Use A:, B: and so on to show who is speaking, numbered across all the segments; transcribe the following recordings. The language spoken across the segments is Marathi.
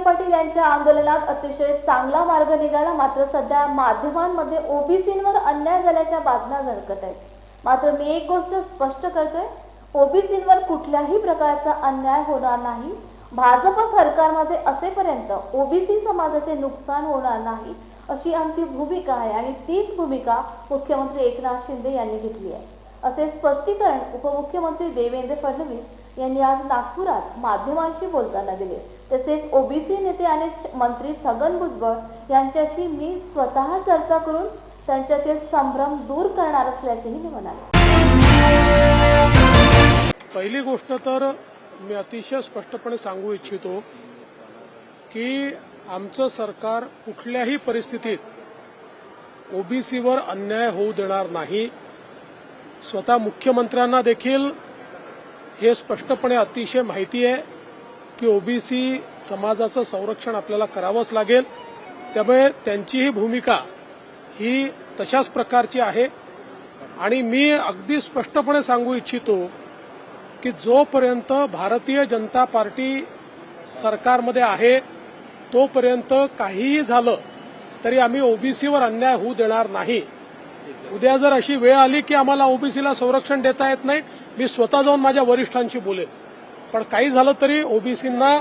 A: पाटील यांच्या आंदोलनात अतिशय चांगला मार्ग निघाला। मात्र सध्या माध्यमांमध्ये ओबीसींवर अन्याय झाल्याच्या बातम्या झळकत आहेत। मात्र मी एक गोष्ट स्पष्ट करतोय, ओबीसींवर कुठल्याही प्रकारचा अन्याय होणार नाही। भाजप सरकारमध्ये असेपर्यंत ओबीसी समाजाचे नुकसान होणार नाही अशी आमची भूमिका आहे आणि तीच भूमिका मुख्यमंत्री एकनाथ शिंदे यांनी घेतली आहे, असे स्पष्टीकरण उपमुख्यमंत्री देवेंद्र फडणवीस यांनी आज नागपुरात माध्यमांशी बोलताना दिले। तसेच ओबीसी नेते आणि मंत्री छगन भुजबळ यांच्याशी मी स्वतः चर्चा करून त्यांच्यातील संभ्रम दूर करणार असल्याचेही ते म्हणाले।
B: पहिली गोष्ट तर मी अतिशय स्पष्टपणे सांगू इच्छितो की आमचं सरकार कुठल्याही परिस्थितीत ओबीसीवर अन्याय होऊ देणार नाही। स्वतः मुख्यमंत्र्यांना देखील हे स्पष्टपणे अतिशय माहिती आहे की ओबीसी समाजाचं संरक्षण आपल्याला करावंच लागेल। त्यामुळे त्यांचीही भूमिका ही तशाच प्रकारची आहे आणि मी अगदी स्पष्टपणे सांगू इच्छितो की जोपर्यंत भारतीय जनता पार्टी सरकारमध्ये आहे तोपर्यंत काहीही झालं तरी आम्ही ओबीसीवर अन्याय होऊ देणार नाही। उद्या जर अशी वेळ आली की आम्हाला ओबीसीला संरक्षण देता येत नाही, मी स्वतः जाऊन माझ्या वरिष्ठांशी बोलेन, पण काही झालं तरी ओबीसींना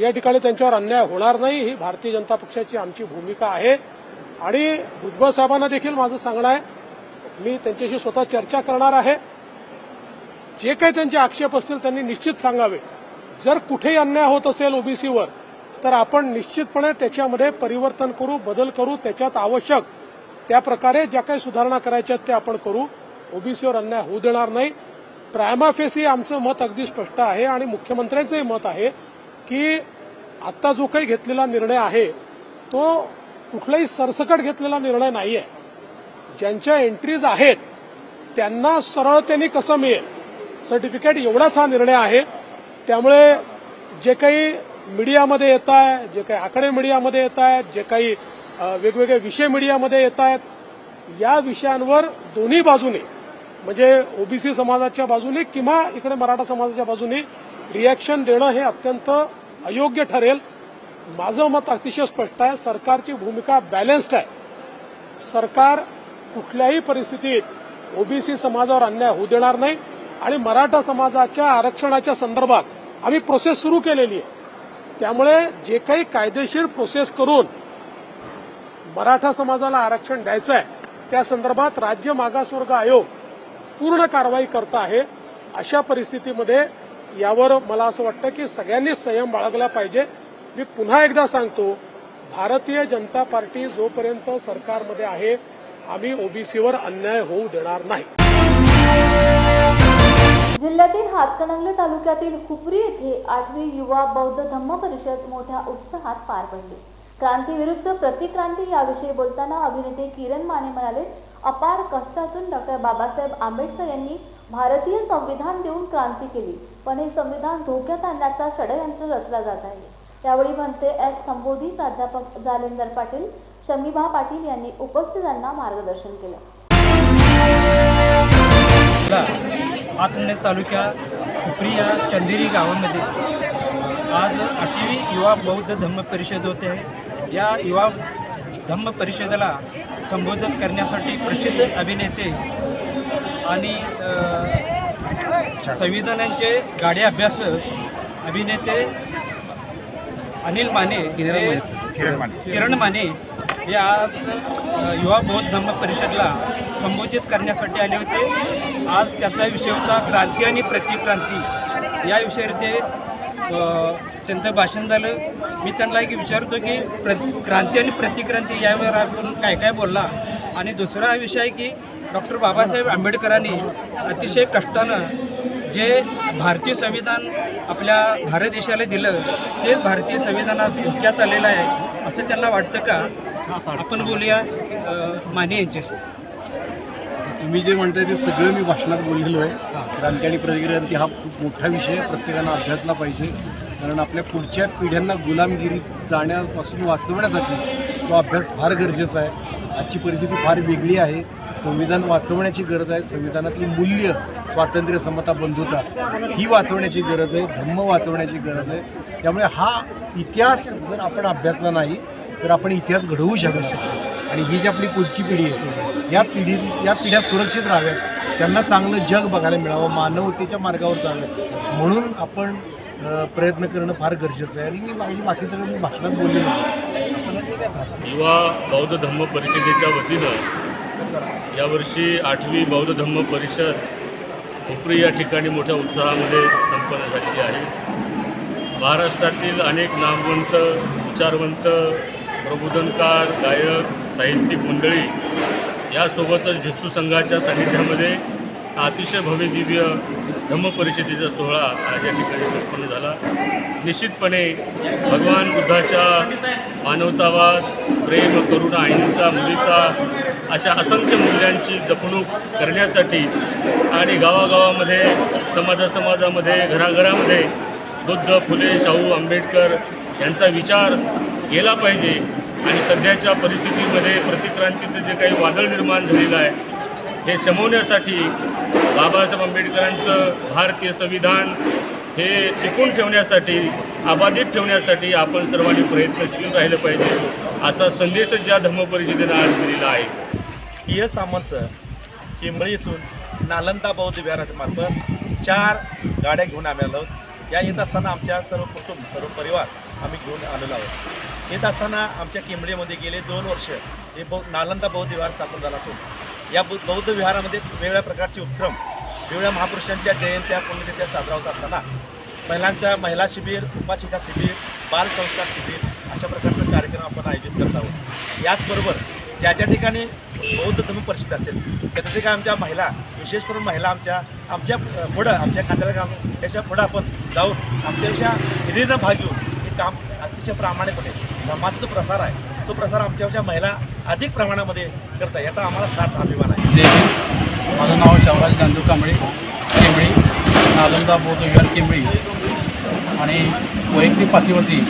B: या ठिकाणी त्यांच्यावर अन्याय होणार नाही, ही भारतीय जनता पक्षाची आमची भूमिका आहे। आणि भुजबळ साहेबांना देखील माझं सांगणं आहे, मी त्यांच्याशी स्वतः चर्चा करणार आहे। जे काही त्यांचे आक्षेप असतील त्यांनी निश्चित सांगावे। जर कुठेही अन्याय होत असेल ओबीसीवर तर आपण निश्चितपणे त्याच्यामध्ये परिवर्तन करू, बदल करू, त्याच्यात आवश्यक त्या प्रकारे ज्या काही सुधारणा करायच्या ते आपण करू। ओबीसीवर अन्याय होऊ देणार नाही। प्रायमा फेसी आमचं मत अगदी स्पष्ट आहे आणि मुख्यमंत्र्यांचंही मत आहे की आता जो काही घेतलेला निर्णय आहे तो कुठलाही सरसकट घेतलेला निर्णय नाही आहे। ज्यांच्या एंट्रीज आहेत त्यांना सरळतेने कसं मिळेल सर्टिफिकेट एवढाच हा निर्णय आहे। त्यामुळे जे काही मीडियामध्ये येत आहे, जे काही आकडे मीडियामध्ये येत आहेत, जे काही वेगवेगळे विषय मीडियामध्ये येत आहेत, या विषयांवर दोन्ही बाजूने म्हणजे ओबीसी समाजाच्या बाजूने किंवा इकडे मराठा समाजाच्या बाजूने रिएक्शन देणं हे अत्यंत अयोग्य ठरेल। माझं मत अतिशय स्पष्ट आहे, सरकारची भूमिका बॅलन्स्ड आहे। सरकार कुठल्याही परिस्थितीत ओबीसी समाजावर अन्याय होऊ देणार नाही आणि मराठा समाजाच्या आरक्षणाच्या संदर्भात आम्ही प्रोसेस सुरू केलेली आहे। त्यामुळे जे काही कायदेशीर प्रोसेस करून मराठा समाजाला आरक्षण द्यायचं आहे त्या संदर्भात राज्य मागासवर्ग आयोग पूर्ण कारवाई करत आहे। अशा परिस्थितीमध्ये यावर मला असं वाटतं की सगळ्यांनी संयम बाळगला पाहिजे। मी पुन्हा एकदा सांगतो, भारतीय जनता पार्टी जोपर्यंत सरकारमध्ये आहे आम्ही ओबीसीवर अन्याय होऊ देणार नाही।
A: जिल्ह्यातील हातकणंगले तालुक्यातील हुपरी येथे 8वी युवा बौद्ध धम्म परिषद मोठ्या उत्साहात पार पडली। क्रांती विरुद्ध प्रतिक्रांती याविषयी बोलताना अभिनेते किरण माने म्हणाले, अपार कष्टातून डॉक्टर बाबासाहेब आंबेडकर यांनी भारतीय संविधान देऊन क्रांती केली, पण हे संविधान धोक्यात आणण्याचा षडयंत्र रचला जात आहे। यावेळी म्हणते एस संबोधी प्राध्यापक जालेंदर पाटील, शमीभा पाटील यांनी उपस्थितांना मार्गदर्शन केलं।
C: हातकणंगले तालुक्या हुपरी या चंदेरी गावामध्ये आज 8वी युवा बौद्ध धम्म परिषद होते आहे। या युवा धम्म परिषदेला संबोधित करण्यासाठी प्रसिद्ध अभिनेते आणि संविधानाचे गाढे अभ्यासक अभिनेते अनिल माने, किरण माने हे आज युवा बौद्ध धम्म परिषदेला संबोधित करण्यासाठी आले होते। आज त्याचा विषय होता क्रांती आणि प्रतिक्रांती। या विषयावर ते त्यांचं भाषण झालं। मी त्यांना एक विचारतो की क्रांती आणि प्रतिक्रांती यावर आपण काय काय बोलला, आणि दुसरा विषय की डॉक्टर बाबासाहेब आंबेडकरांनी अतिशय कष्टानं जे भारतीय संविधान आपल्या भारत देशाला दिलं तेच भारतीय संविधानात धोक्यात आलेलं आहे असं त्यांना वाटतं का? आपण बोलूया माने यांच्याशी।
D: तुम्ही जे म्हणताय ते सगळं मी भाषणात बोललेलो आहे। क्रांती आणि प्रतिक्रांती हा खूप मोठा विषय प्रत्येकानं अभ्यासला पाहिजे, कारण आपल्या पुढच्या पिढ्यांना गुलामगिरीत जाण्यापासून वाचवण्यासाठी तो अभ्यास फार गरजेचा आहे। आजची परिस्थिती फार वेगळी आहे. संविधान वाचवण्याची गरज आहे. संविधानातली मूल्य स्वातंत्र्य, समता, बंधुता ही वाचवण्याची गरज आहे. धम्म वाचवण्याची गरज आहे. त्यामुळे हा इतिहास जर आपण अभ्यासला नाही तर आपण इतिहास घडवू शकत नाही. आणि ही जी आपली पुढची पिढी आहे या पिढ्या सुरक्षित राहाव्यात, त्यांना चांगलं जग बघायला मिळावं, मानवतेच्या मार्गावर जावं म्हणून आपण प्रयत्न करणं फार गरजेचं आहे. आणि मी बाकी सगळं मी भाषणात बोललेलो आहे.
E: युवा बौद्ध धम्म परिषदेच्या वतीनं यावर्षी 8वी बौद्ध धम्म परिषद हुपरी या ठिकाणी मोठ्या उत्साहामध्ये संपन्न झालेली आहे. महाराष्ट्रातील अनेक नामवंत, विचारवंत, प्रबोधनकार, गायक, साहित्यिक मंडळी यासोबतच भिक्षू संघाच्या सानिध्यामध्ये अतिशय भव्य दिव्य धम्म परिषदेचा सोहळा आज या ठिकाणी संपन्न झाला. निश्चितपणे भगवान बुद्धाच्या मानवतावाद, प्रेम, करुणा, अहिंसा, मुदिता अशा असंख्य मूल्यांची जपणूक करण्यासाठी आणि गावागावामध्ये, समाजामध्ये, घराघरामध्ये बुद्ध, फुले, शाहू, आंबेडकर यांचा विचार केला पाहिजे. आणि सध्याच्या परिस्थितीमध्ये प्रतिक्रांतीचं जे काही वादळ निर्माण झालेलं आहे हे शमवण्यासाठी बाबासाहेब आंबेडकरांचं भारतीय संविधान हे टिकून ठेवण्यासाठी, अबाधित ठेवण्यासाठी आपण सर्वांनी प्रयत्नशील राहिलं पाहिजे असा संदेश ज्या धम्म परिषदेनं आज दिलेला आहे.
F: यश सामंतचं किंबळी इथून नालंदा बौद्ध विहारामार्फत 4 गाड्या घेऊन आम्ही आलो. या येत असताना आमच्या सर्व कुटुंब, सर्व परिवार आम्ही घेऊन आलेलो आहोत. येत असताना आमच्या किंबळीमध्ये गेले 2 वर्ष हे नालंदा बौद्ध विहार स्थापन झाला असून या बौद्ध विहारामध्ये वेगवेगळ्या प्रकारचे उपक्रम, वेगवेगळ्या महापुरुषांच्या जयंत्या, पुण्यतिथ्या साजरा होत असताना महिला शिबिर, उपाशिका शिबिर, बालसंस्कार शिबिर अशा प्रकारचे कार्यक्रम आपण आयोजित करत आहोत. याचबरोबर ज्या ज्या ठिकाणी बौद्ध धम्म परिषद असेल त्या ठिकाणी आमच्या महिला, विशेष करून महिला आमच्या पुढं, आमच्या खात्याला काम त्याच्या पुढं आपण जाऊन आमच्यापेक्षा हिरीनं भाग घेऊन हे काम अतिशय प्रामाणिकपणे धर्माचा जो प्रसार आहे तो प्रसार आमच्यापेक्षा महिला अधिक प्रमाणामध्ये करता याचा आम्हाला साथ अभिमान आहे.
G: माझं नाव शावराज गांधू कांबळे, किंबळी, नालंदा बौद्ध विहार किंबळी. आणि वैयक्तिक पातळीवरती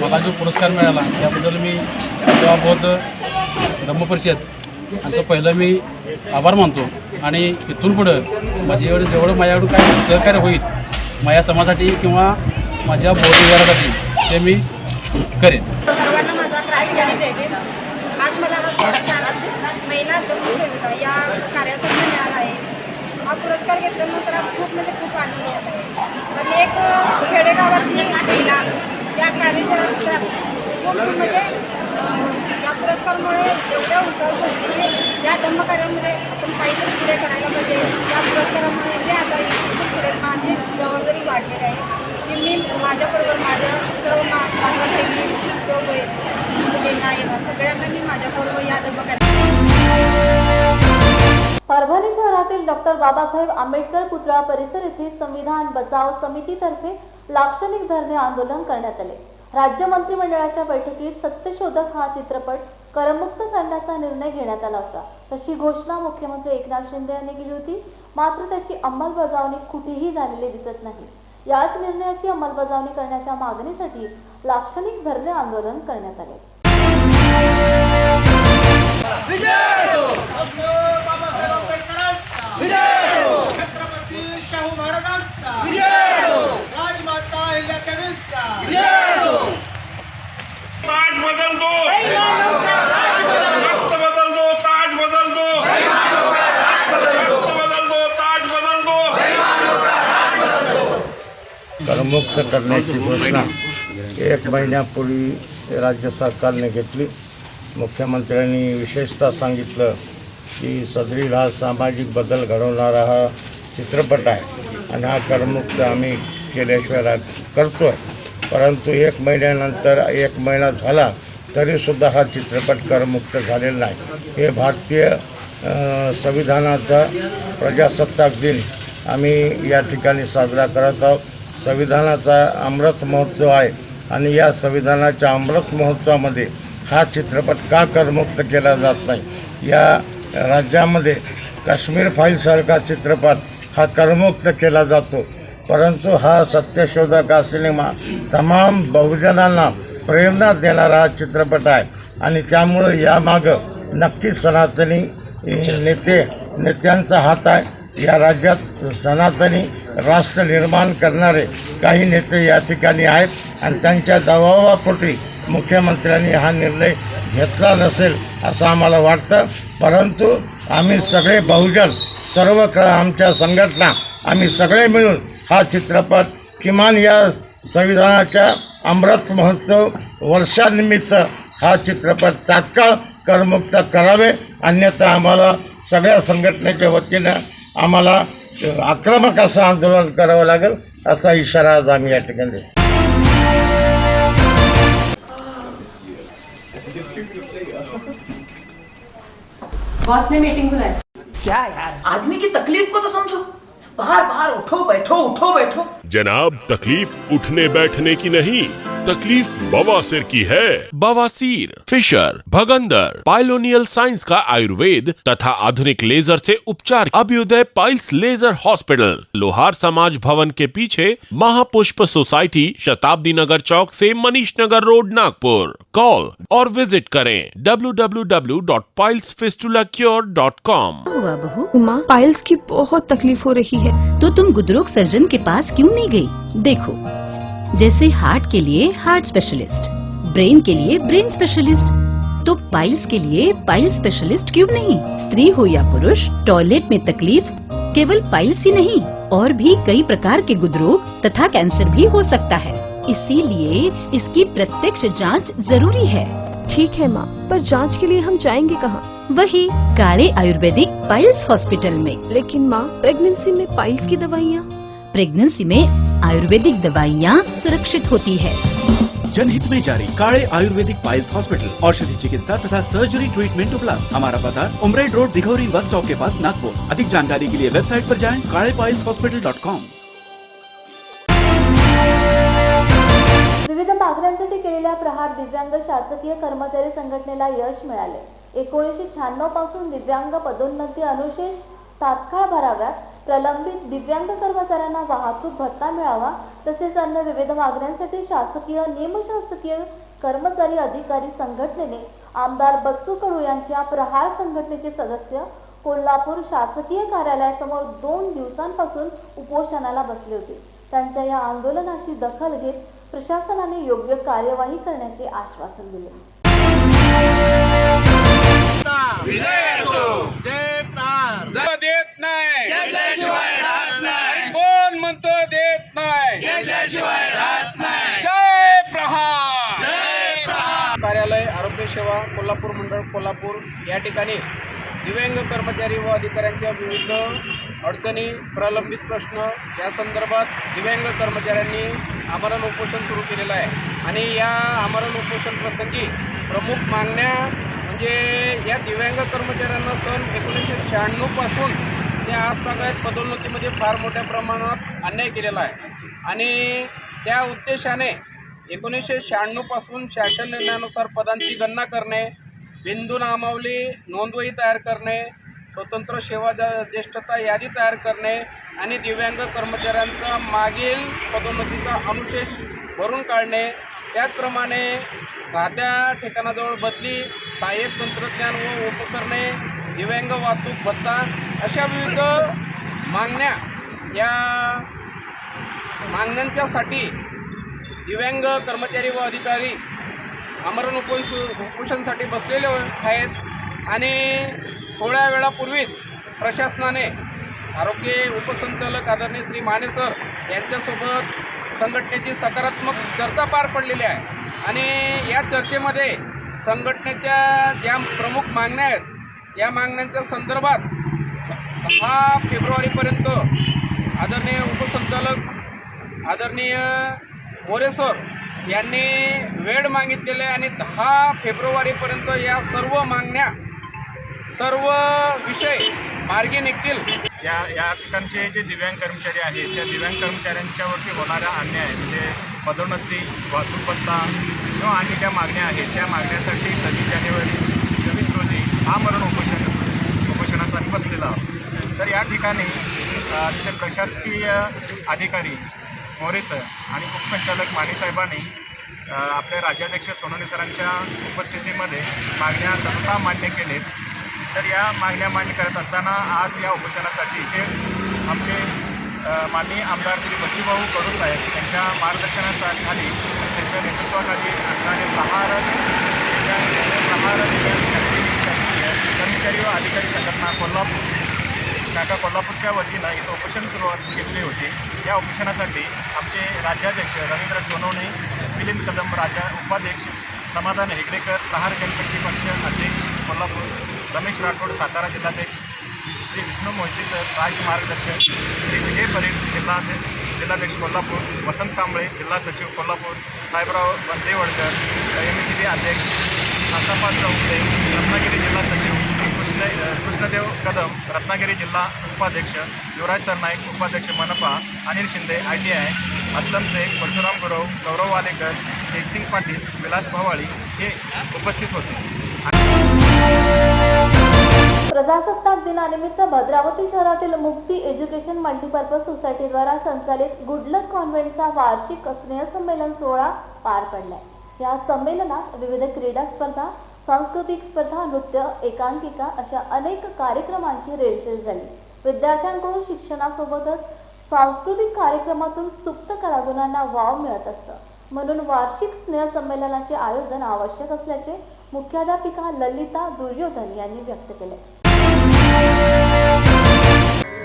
G: मला जो पुरस्कार मिळाला त्याबद्दल मी जेव्हा बौद्ध धम्म परिषद यांचं पहिलं मी आभार मानतो. आणि इथून पुढं जेवढं माझ्याकडून काय सहकार्य होईल माझ्या समाजासाठी किंवा माझ्या बौद्ध विहारासाठी ते मी करेन.
H: सर्वांना माझा क्रांती आणि जय भीम. आज मला हा पुरस्कार महिला धम्मसेविका या कार्यासाठी मिळाला आहे. हा पुरस्कार घेतल्यानंतर आज खूप खूप आनंद होत आहे. पण एक खेडेगावातली महिला या कार्यक्षेत्रात खूप या पुरस्कारामुळे एवढ्या उंचावर पोहोचली की या धम्मकार्यामध्ये आपण काहीतरी पुढे करायला पाहिजे. या पुरस्कारामुळे मी आता खूप पुढे माझी जबाबदारी वाढलेली आहे की मी माझ्याबरोबर माझ्या सर्व माझ्या बहिणी मुलींना येणार सगळ्यांना मी माझ्याबरोबर या धम्मकार्यात.
A: परभणी शहरातील डॉक्टर बाबासाहेब आंबेडकर पुतळा परिसर येथे संविधान बचाव समितीतर्फे लाक्षणिक धरणे आंदोलन करण्यात आले. राज्य मंत्रिमंडळाच्या बैठकीत सत्यशोधक हा चित्रपट करमुक्त करण्याचा निर्णय घेण्यात आला होता. तशी घोषणा मुख्यमंत्री एकनाथ शिंदे यांनी केली होती. मात्र त्याची अंमलबजावणी कुठेही झालेली दिसत नाही. याच निर्णयाची अंमलबजावणी करण्याच्या मागणीसाठी लाक्षणिक धरणे आंदोलन करण्यात आले.
I: ताज बदल दो, वक्त बदल दो, ताज बदल दो, वक्त बदल दो, ताज बदल दो.
J: करमुक्त करण्याची घोषणा 1 महिन्यापूर्वी राज्य सरकारने घेतली. मुख्यमंत्र्यांनी विशेषतः सांगितलं की सदरील हा सामाजिक बदल घडवणारा हा चित्रपट आहे आणि हा करमुक्त आम्ही केल्याशिवाय करतो आहे. परंतु 1 महिन्यानंतर 1 महिना झाला तरीसुद्धा हा चित्रपट करमुक्त झालेला नाही. हे भारतीय संविधानाचा प्रजासत्ताक दिन आम्ही या ठिकाणी साजरा करत आहोत. संविधानाचा अमृत महोत्सव आहे आणि या संविधानाच्या अमृत महोत्सवामध्ये हा चित्रपट का करमुक्त केला जात नाही. या राज्यामध्ये काश्मीर फाईलसारखा चित्रपट हा करमुक्त केला जातो, परंतु हा सत्यशोधक हा सिनेमा तमाम बहुजनांना प्रेरणा देणारा हा चित्रपट आहे आणि त्यामुळे यामागं नक्कीच सनातनी नेत्यांचा हात आहे। या राज्यात सनातनी राष्ट्र निर्माण करणारे काही नेते या ठिकाणी आहेत आणि त्यांच्या दबावापोटी मुख्यमंत्र्यांनी हा निर्णय घेतला नसेल असं आम्हाला वाटतं। परंतु आम्ही सगळे बहुजन आमच्या संघटना आम्ही सगळे मिळून हा चित्रपट किमान या संविधानाच्या अमृत महोत्सव वर्षानिमित्त हा चित्रपट तात्काळ करमुक्त करावे, अन्यथा आम्हाला सगळ्या संघटनेच्या वतीनं आम्हाला आक्रमक असं आंदोलन करावं लागेल असा इशारा आज आम्ही या ठिकाणी देतो।
H: बॉस ने मीटिंग बुलाई।
K: क्या यार, आदमी की तकलीफ को तो समझो। बाहर बाहर उठो बैठो।
I: जनाब, तकलीफ उठने बैठने की नहीं, तकलीफ बवासीर की है। बवासीर, फिशर, भगंदर, पाइलोनियल साइंस का आयुर्वेद तथा आधुनिक लेजर से उपचार। अभ्युदय पाइल्स लेजर हॉस्पिटल, लोहार समाज भवन के पीछे, महापुष्प सोसाइटी, शताब्दी नगर चौक से मनीष नगर रोड, नागपुर। कॉल और विजिट करें www.pilesfistulacure.com।
H: हुआ बहू?
L: माँ, पाइल्स की बहुत तकलीफ हो रही है।
H: तो तुम गुदरोग सर्जन के पास क्यों नहीं गई? देखो, जैसे हार्ट के लिए हार्ट स्पेशलिस्ट, ब्रेन के लिए ब्रेन स्पेशलिस्ट, तो पाइल्स के लिए पाइल्स स्पेशलिस्ट क्यों नहीं? स्त्री हो या पुरुष, टॉयलेट में तकलीफ केवल पाइल्स ही नहीं, और भी कई प्रकार के गुदरोग तथा कैंसर भी हो सकता है। इसीलिए इसकी प्रत्यक्ष जांच जरूरी है।
L: ठीक है माँ, पर जांच के लिए हम जाएंगे कहाँ?
H: वही काले आयुर्वेदिक पाइल्स हॉस्पिटल में।
L: लेकिन माँ, प्रेगनेंसी में पाइल्स की दवाइयाँ?
H: प्रेगनेंसी में आयुर्वेदिक दवाइयाँ सुरक्षित होती है।
F: जनहित में जारी। काले आयुर्वेदिक पाइल्स हॉस्पिटल, औषधि चिकित्सा तथा सर्जरी ट्रीटमेंट उपलब्ध। हमारा पता उमरेड रोड, दिघौरी बस स्टॉप के पास, नागपुर। अधिक जानकारी के लिए वेबसाइट पर जाएं kalepailshospital.com।
A: विविध मागण्यांसाठी केलेल्या प्रहार दिव्यांग शासकीय कर्मचारी संघटनेला यश मिळाले। 1996 पासून दिव्यांग पदोन्नती अनुशेष तात्काळ भराव्यात, प्रलंबित दिव्यांग कर्मचाऱ्यांना वाहतूक भत्ता मिळावा, तसेच अन्य विविध मागण्यांसाठी शासकीय निमशासकीय कर्मचारी अधिकारी संघटनेने आमदार बच्चू कडू यांच्या प्रहार संघटनेचे सदस्य कोल्हापूर शासकीय कार्यालयासमोर 2 दिवसांपासून उपोषणाला बसले होते। त्यांच्या या आंदोलनाची दखल घेत प्रशासनाने योग्य कार्यवाही करण्याचे आश्वासन दिले।
C: देत नाही कोण म्हणतो देत नाही जय प्रहार। कार्यालय आरोग्य सेवा कोल्हापूर मंडळ कोल्हापूर या ठिकाणी दिव्यांग कर्मचारी व अधिकाऱ्यांच्या विविध अडचणी, प्रलंबित प्रश्न या संदर्भात दिव्यांग कर्मचाऱ्यांनी आमरण उपोषण सुरू केलेलं आहे आणि या आमरण उपोषण प्रसंगी प्रमुख मागण्या म्हणजे या दिव्यांग कर्मचाऱ्यांना सन 1996 पासून ते आज तागायत पदोन्नतीमध्ये फार मोठ्या प्रमाणात अन्याय केलेला आहे आणि त्या उद्देशाने 1996 पासून शासन निर्णयानुसार पदांची गणना करणे, बिंदू नामावली नोंदवही तयार करणे, स्वतंत्र सेवा ज्येष्ठता यादी तयार करणे आणि दिव्यांग कर्मचाऱ्यांचा मागील पदोन्नतीचा अनुशेष भरून काढणे, त्याचप्रमाणे राहत्या ठिकाणाजवळ बदली, सहाय्यक तंत्रज्ञान व उपकरणे, दिव्यांग वाहतूक भत्ता अशा विविध मागण्या या मागण्यांच्यासाठी दिव्यांग कर्मचारी व अधिकारी आमरण उपोषणासाठी बसलेले आहेत आणि थोड्या वेळापूर्वीच प्रशासनाने आरोग्य उपसंचालक आदरणीय श्री माने सर यांच्यासोबत संघटनेची सकारात्मक चर्चा पार पडलेली आहे आणि या चर्चेमध्ये संघटनेच्या ज्या प्रमुख मागण्या आहेत या मागण्यांच्या संदर्भात 10 फेब्रुवारीपर्यंत आदरणीय उपसंचालक आदरणीय मोरे सर यांनी वेळ मागितलेला आहे आणि 10 फेब्रुवारीपर्यंत या सर्व मागण्या, सर्व विषय मार्गी निघतील।
F: या ठिकाणचे जे दिव्यांग कर्मचारी आहेत त्या दिव्यांग कर्मचाऱ्यांच्यावरती होणारा अन्याय म्हणजे पदोन्नती, वाहतूक भत्ता किंवा आणि ज्या मागण्या आहेत त्या मागण्यासाठी 26 जानेवारी 24 रोजी आमरण उपोषणासाठी बसलेला आहोत। तर या ठिकाणी तिथे प्रशासकीय अधिकारी मोरे सर आणि उपसंचालक माने साहेबांनी आपले राज्याध्यक्ष सोनवणे सरांच्या उपस्थितीमध्ये मागण्या तत्काळ मान्य केलेत. तर या मागण्या मान्य करत असताना आज या उपोषणासाठी जे आमचे माननीय आमदार श्री बच्चूभाऊ कडू साहेब यांच्या मार्गदर्शनाखाली त्यांच्या नेतृत्वाखाली असणारे प्रहार कर्मचारी व अधिकारी संघटना कोल्हापूर शाखा कोल्हापूरच्या वतीनं इथं उपोषण सुरुवात केलेली होती. या उपोषणासाठी आमचे राज्याध्यक्ष रवींद्र सोनवणे, मिलिंद कदम उपाध्यक्ष, समाधान हेगडेकर प्रहार जनशक्ती पक्ष अध्यक्ष कोल्हापूर, रमेश राठोड सातारा जिल्हाध्यक्ष, श्री विष्णू मोहिते सर राज्य मार्गदर्शक, श्री विजय परीड जिल्हाध्यक्ष कोल्हापूर, वसंत कांबळे जिल्हा सचिव कोल्हापूर, साहेबराव बंदेवडकर MSCB अध्यक्ष, आसापाल चौगुले रत्नागिरी जिल्हा सचिव, कृष्णदेव कदम रत्नागिरी जिल्हा उपाध्यक्ष, युवराज सरनाईक उपाध्यक्ष मनपा, अनिल शिंदे ITI, असलम शेख, परशुराम गुरव, गौरव वालेकर, जयसिंग पाटील, विलास भवाळी हे उपस्थित होते.
A: प्रजासत्ताक दिनानिमित्त भद्रावती शहरातील मुक्ती एज्युकेशन मल्टीपर्पज सोसायटीद्वारा संचालित गुडलक कॉन्व्हेंटचा वार्षिक स्नेहसंमेलन सोहळा पार पडलाय. या संमेलनात विविध क्रीडा स्पर्धा, सांस्कृतिक स्पर्धा, नृत्य, एकांकिका अशा अनेक कार्यक्रमांची रेलचेल झाली. विद्यार्थ्यांकडून शिक्षणासोबतच सांस्कृतिक कार्यक्रमातून सुप्त कलागुणांना वाव मिळत असतं. म्हणून वार्षिक स्नेहसंमेलनाचे आयोजन आवश्यक असल्याचे मुख्याध्यापिका ललिता दुर्योधन यांनी व्यक्त केले.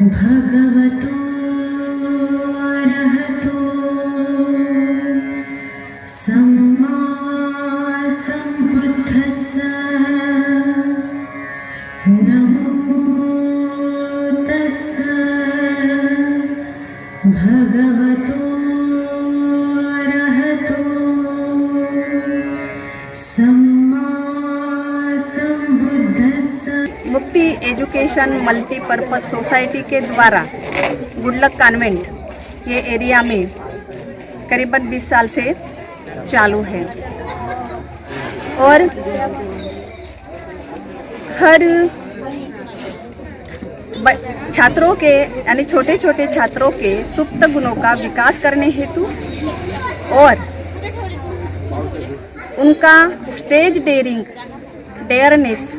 M: भगवतो अरहतो सम्मा सम्बुद्धस्स नमो तस्स भगवतो अरहतो सम्मा सम्बुद्धस्स।
H: मुक्ति एजुकेशन मल्टीपर्पज़ सोसाइटी के द्वारा गुडलक कॉन्वेंट ये एरिया में करीबन 20 साल से चालू है और हर छात्रों के यानी छोटे छोटे छात्रों के सुप्त गुणों का विकास करने हेतु और उनका स्टेज डेयरनेस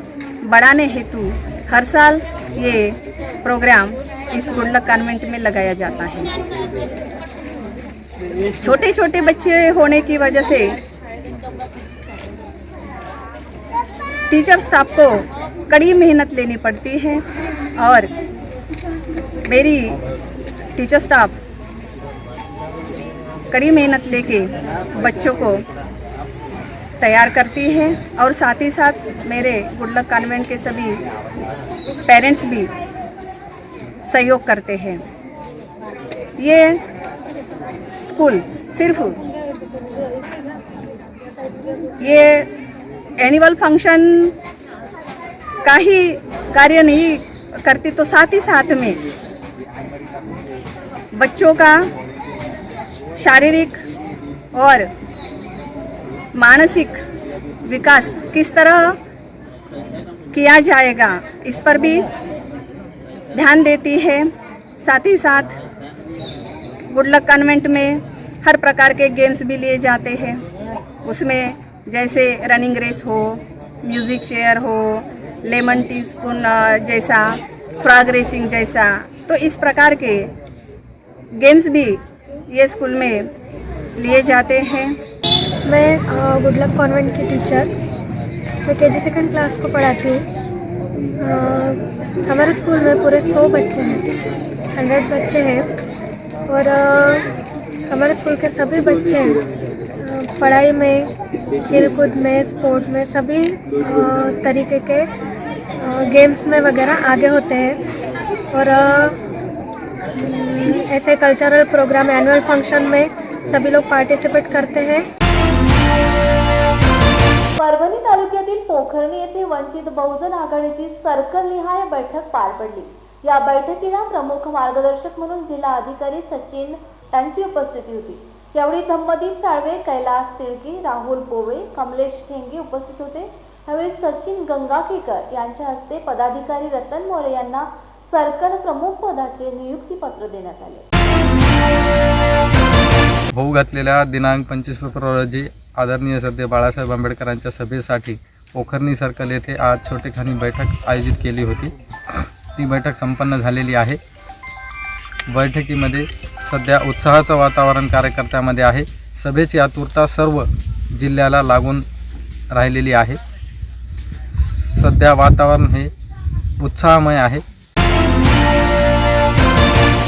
H: बढ़ाने हेतु हर साल ये प्रोग्राम इस गुडलक कॉन्वेंट में लगाया जाता है। छोटे छोटे बच्चे होने की वजह से टीचर स्टाफ को कड़ी मेहनत लेनी पड़ती है और मेरी टीचर स्टाफ कड़ी मेहनत लेके बच्चों को तैयार करती है और साथ ही साथ मेरे गुडलक कॉन्वेंट के सभी पेरेंट्स भी सहयोग करते हैं। ये स्कूल सिर्फ ये एनुअल फंक्शन का ही कार्य नहीं करती, तो साथ ही साथ में बच्चों का शारीरिक और मानसिक विकास किस तरह किया जाएगा इस पर भी ध्यान देती है। साथ ही साथ गुडलक कॉन्वेंट में हर प्रकार के गेम्स भी लिए जाते हैं, उसमें जैसे रनिंग रेस हो, म्यूज़िक चेयर हो, लेमन टी स्पून जैसा, फ्रॉग रेसिंग जैसा, तो इस प्रकार के गेम्स भी ये स्कूल में लिए जाते हैं।
N: मैं गुडलक कॉन्वेंट की टीचर, मैं KG सेकंड क्लास को पढ़ाती हूँ। हमारे स्कूल में पूरे 100 बच्चे हैं, 100 बच्चे हैं और हमारे स्कूल के सभी बच्चे पढ़ाई में, खेलकूद में, स्पोर्ट में, सभी तरीके के गेम्स में वगैरह आगे होते हैं और ऐसे कल्चरल प्रोग्राम, एनुअल फंक्शन में सभी लोग पार्टिसिपेट करते हैं।
A: परभणी तालुक्यातील पोखर्णी येथे वंचित बहुजन आघाडीची सर्कलनिहाय बैठक पार पडली। या बैठकीला प्रमुख मार्गदर्शक म्हणून जिल्हा अधिकारी सचिन यांची उपस्थिती होती। यावेळी धम्मदीप साळवे, कैलास तिळकी, राहुल पोवे, कमलेश ठेंगे उपस्थित होते। यावेळी सचिन गंगाखेकर यांच्या हस्ते पदाधिकारी रतन मोरे यांना सर्कल प्रमुख पदाचे नियुक्ती पत्र देण्यात आले।
G: होऊ घातलेल्या दिनांक 25 फेब्रुवारी रोजी आदरणीय सध्या बाळासाहेब आंबेडकरांच्या सभेसाठी पोखर्णी सर्कल येथे आज छोटेखानी बैठक आयोजित केली होती. ती बैठक संपन्न झालेली आहे. बैठकीमध्ये सध्या उत्साहाचं वातावरण कार्यकर्त्यामध्ये आहे. सभेची आतुरता सर्व जिल्ह्याला लागून राहिलेली आहे. सध्या वातावरण हे उत्साहमय आहे.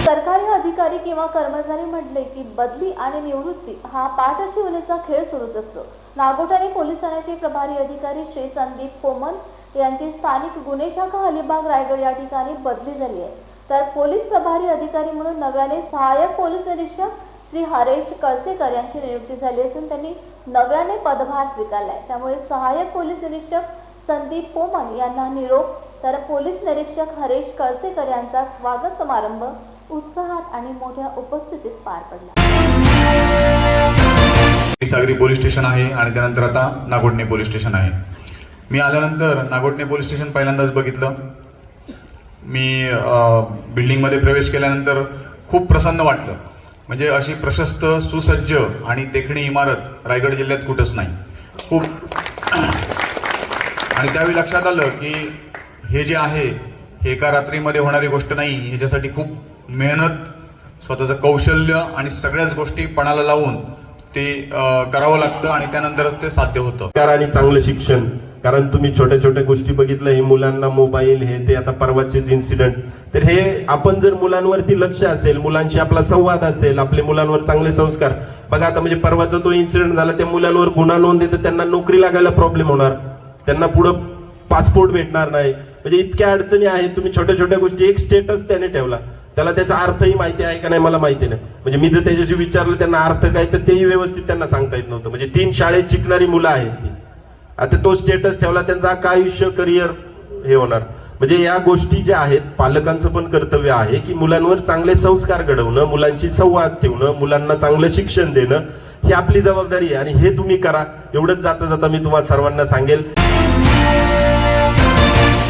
A: सरकारी अधिकारी किंवा कर्मचारी म्हटले की बदली आणि निवृत्ती हा पाठशिवलेचा खेळ सुरूच असतो. नागोठणे पोलीस ठाण्याचे प्रभारी अधिकारी श्री संदीप पोमन यांची स्थानिक गुन्हे शाखा अलिबाग रायगड या ठिकाणी बदली झाली आहे. तर पोलीस प्रभारी अधिकारी म्हणून नव्याने सहाय्यक पोलीस निरीक्षक श्री हरेश कळसेकर यांची नियुक्ती झाली असून त्यांनी नव्याने पदभार स्वीकारलाय. त्यामुळे सहाय्यक पोलीस निरीक्षक संदीप पोमन यांना निरोप, तर पोलीस निरीक्षक हरेश कळसेकर यांचा स्वागत समारंभ उत्साहात आणि मोठ्या उपस्थितीत पार पडला.
O: सागरी पोलीस स्टेशन आहे आणि त्यानंतर आता नागोठणे पोलीस स्टेशन आहे. मी आल्यानंतर नागोठणे पोलीस स्टेशन पहिल्यांदाच बघितलं. मी बिल्डिंगमध्ये प्रवेश केल्यानंतर खूप प्रसन्न वाटलं. म्हणजे अशी प्रशस्त, सुसज्ज आणि देखणी इमारत रायगड जिल्ह्यात कुठंच नाही. खूप आणि त्यावेळी लक्षात आलं की हे जे आहे हे एका रात्रीमध्ये होणारी गोष्ट नाही. ह्याच्यासाठी खूप मेहनत, स्वतःचं कौशल्य आणि सगळ्याच गोष्टी पणाला लावून ते करावं लागतं आणि त्यानंतरच ते साध्य होतं.
P: आणि चांगलं शिक्षण, कारण तुम्ही छोट्या छोट्या गोष्टी बघितल्या, हे मुलांना मोबाईल हे ते आता परवाचेच इन्सिडेंट, तर हे आपण जर मुलांवरती लक्ष असेल, मुलांशी आपला संवाद असेल, आपले मुलांवर चांगले संस्कार, बघा आता म्हणजे परवाचा तो इन्सिडेंट झाला, त्या मुलांवर गुन्हा नोंद येतं, त्यांना नोकरी लागायला प्रॉब्लेम होणार, त्यांना पुढं पासपोर्ट भेटणार नाही. म्हणजे इतक्या अडचणी आहेत. तुम्ही छोट्या छोट्या गोष्टी, एक स्टेटस त्याने ठेवला, त्याला त्याचा अर्थही माहिती आहे का नाही मला माहिती नाही. म्हणजे मी जर त्याच्याशी विचारलं त्यांना अर्थ काय, तर तेही व्यवस्थित त्यांना सांगता येत नव्हतं. म्हणजे 3 शाळेत शिकणारी मुलं आहेत ती. आता तो स्टेटस ठेवला, त्यांचं अख्खं आयुष्य, करिअर हे होणार. म्हणजे या गोष्टी ज्या आहेत, पालकांचं पण कर्तव्य आहे की मुलांवर चांगले संस्कार घडवणं, मुलांशी संवाद ठेवणं, मुलांना चांगलं शिक्षण देणं ही आपली जबाबदारी आहे आणि हे तुम्ही करा. एवढंच जाता जाता मी तुम्हाला सर्वांना सांगेल.